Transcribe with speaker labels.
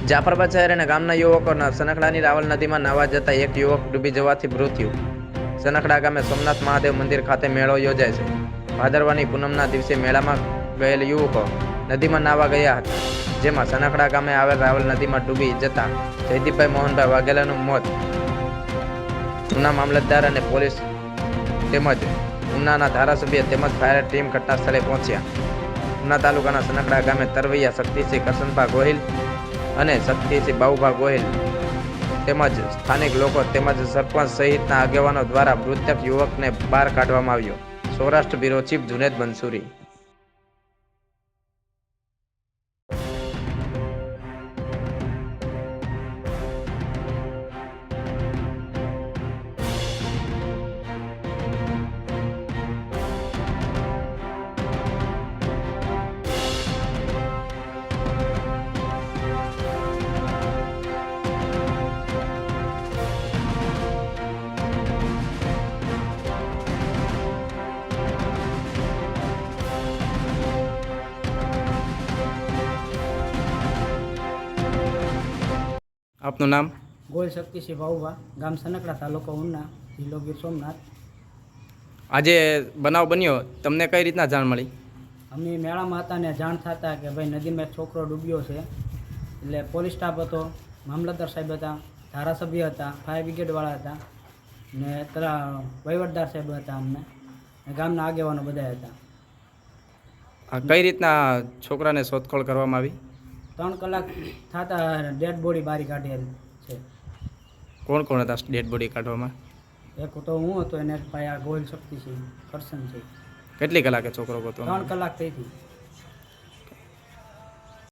Speaker 1: જાફરાબાદ શહેર અને ગામના યુવકોના સનખડાની રાવલ નદીમાં નાહવા જતા એક યુવક ડૂબી જવાથી મૃત્યુ. સનખડા ગામે સોમનાથ મહાદેવ મંદિર ખાતે મેળો યોજાય છે. ભાદરવાની પૂનમના દિવસે મેળામાં ગયેલ યુવકો નદીમાં નાહવા ગયા હતા, જેમાં સનખડા ગામે આવેલ રાવલ નદીમાં ડૂબી જતા જયદીપભાઈ મોહનભાઈ વાઘેલાનું મોત. ઉના મામલતદાર અને પોલીસ તેમજ ઉનાના ધારાસભ્ય તેમજ ફાયર ટીમ ઘટના સ્થળે પહોંચ્યા. ઉના તાલુકાના સનખડા ગામે તરવૈયા શક્તિસિંહ કરશનભા ગોહિલ અને શક્તિસિંહ બાઉભા ગોહિલ તેમજ સ્થાનિક લોકો તેમજ સરપંચ સહિતના આગેવાનો દ્વારા મૃતક યુવકને બહાર કાઢવામાં આવ્યો. Saurashtra bureau chief Junaid Mansuri. આપનું નામ?
Speaker 2: ગોલ શક્તિસિંહ બાઉભા, ગામ સનકડા, તાલુકો ઉના, જિલ્લો ગીર સોમનાથ.
Speaker 1: આજે બનાવ બન્યો, તમને કઈ રીતના જાણ મળી?
Speaker 2: અમે મેળામાં હતા ને જાણ થતા કે ભાઈ નદીમાં એક છોકરો ડૂબ્યો છે. એટલે પોલીસ સ્ટાફ હતો, મામલતદાર સાહેબ હતા, ધારાસભ્ય હતા, ફાયર બ્રિગેડવાળા હતા ને વહીવટદાર સાહેબ હતા, અમને ગામના આગેવાનો બધા હતા.
Speaker 1: કઈ રીતના છોકરાને શોધખોળ કરવામાં આવી?
Speaker 2: 3 કલાક થતા ડેડ બોડી બહાર કાઢેલ છે.
Speaker 1: કોણ કોણ હતા ડેડ બોડી કાઢવામાં?
Speaker 2: એક તો હું હતો, એને ભાઈ આ ગોલ શક્તિસિંહ કરશન છે.
Speaker 1: કેટલી કલાકે છોકરો ગોતો?
Speaker 2: 3 કલાક થઈ હતી.